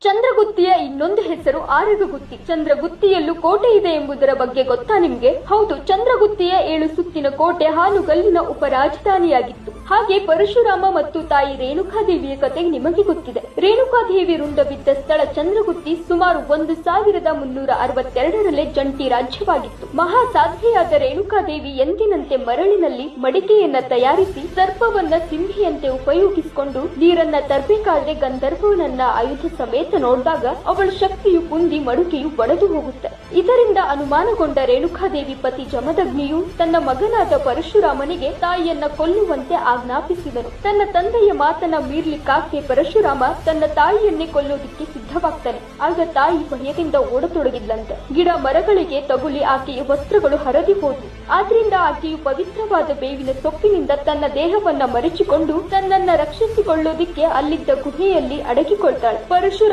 ಚಂದ್ರಗುತ್ತಿಯ ಇನ್ನೊಂದು ಹೆಸರು ಆರಗಗುತ್ತಿ. ಚಂದ್ರಗುತ್ತಿಯಲ್ಲೂ ಕೋಟೆ ಇದೆ ಎಂಬುದರ ಬಗ್ಗೆ ಗೊತ್ತಾ ನಿಮ್ಗೆ? ಹೌದು, ಚಂದ್ರಗುತ್ತಿಯ 7 ಸುತ್ತಿನ ಕೋಟೆ ಹಾನುಗಲ್ಲಿನ ಉಪರಾಜಧಾನಿಯಾಗಿತ್ತು. ಹಾಗೆ ಪರಶುರಾಮ ಮತ್ತು ತಾಯಿ ರೇಣುಕಾದೇವಿಯ ಕತೆ ನಿಮಗೆ ಗೊತ್ತಿದೆ. ರೇಣುಕಾದೇವಿ ರುಂಡ ಬಿದ್ದ ಸ್ಥಳ ಚಂದ್ರಗುತ್ತಿ ಸುಮಾರು 1362ರಲ್ಲೇ ಜಂಟಿ ರಾಜ್ಯವಾಗಿತ್ತು. ಮಹಾಸಾಧ್ವಿಯಾದ ರೇಣುಕಾದೇವಿ ಎಂದಿನಂತೆ ಮರಳಿನಲ್ಲಿ ಮಡಿಕೆಯನ್ನ ತಯಾರಿಸಿ ಸರ್ಪವನ್ನ ಸಿಂಹಿಯಂತೆ ಉಪಯೋಗಿಸಿಕೊಂಡು ನೀರನ್ನ ತರಬೇಕಾದ್ರೆ ಗಂಧರ್ವನನ್ನ ಆಯುಧ ಸಮೇತ ನೋಡಿದಾಗ ಅವಳ ಶಕ್ತಿಯು ಕುಂದಿ ಮಡುಕೆಯು ಒಡೆದು ಹೋಗುತ್ತೆ. ಇದರಿಂದ ಅನುಮಾನಗೊಂಡ ರೇಣುಕಾದೇವಿ ಪತಿ ಜಮದಗ್ನಿಯು ತನ್ನ ಮಗನಾದ ಪರಶುರಾಮನಿಗೆ ತಾಯಿಯನ್ನ ಕೊಲ್ಲುವಂತೆ ಆಜ್ಞಾಪಿಸಿದನು. ತನ್ನ ತಂದೆಯ ಮಾತನ್ನ ಮೀರ್ಲಿಕ್ಕಾಕೆ ಪರಶುರಾಮ ತನ್ನ ತಾಯಿಯನ್ನೇ ಕೊಲ್ಲೋದಿಕ್ಕೆ ಸಿದ್ಧವಾಗ್ತಾನೆ. ಆಗ ತಾಯಿ ಭಯದಿಂದ ಓಡತೊಡಗಿದ್ಲಂತೆ. ಗಿಡ ಮರಗಳಿಗೆ ತಗುಲಿ ಆಕೆಯ ವಸ್ತ್ರಗಳು ಹರಿದು ಹೋದವು. ಆದ್ರಿಂದ ಆಕೆಯು ಪವಿತ್ರವಾದ ಬೇವಿನ ಸೊಪ್ಪಿನಿಂದ ತನ್ನ ದೇಹವನ್ನ ಮರೆಚಿಕೊಂಡು ತನ್ನನ್ನ ರಕ್ಷಿಸಿಕೊಳ್ಳೋದಿಕ್ಕೆ ಅಲ್ಲಿದ್ದ ಗುಹೆಯಲ್ಲಿ ಅಡಗಿಕೊಳ್ತಾಳೆ. ಪರಶುರಾಮ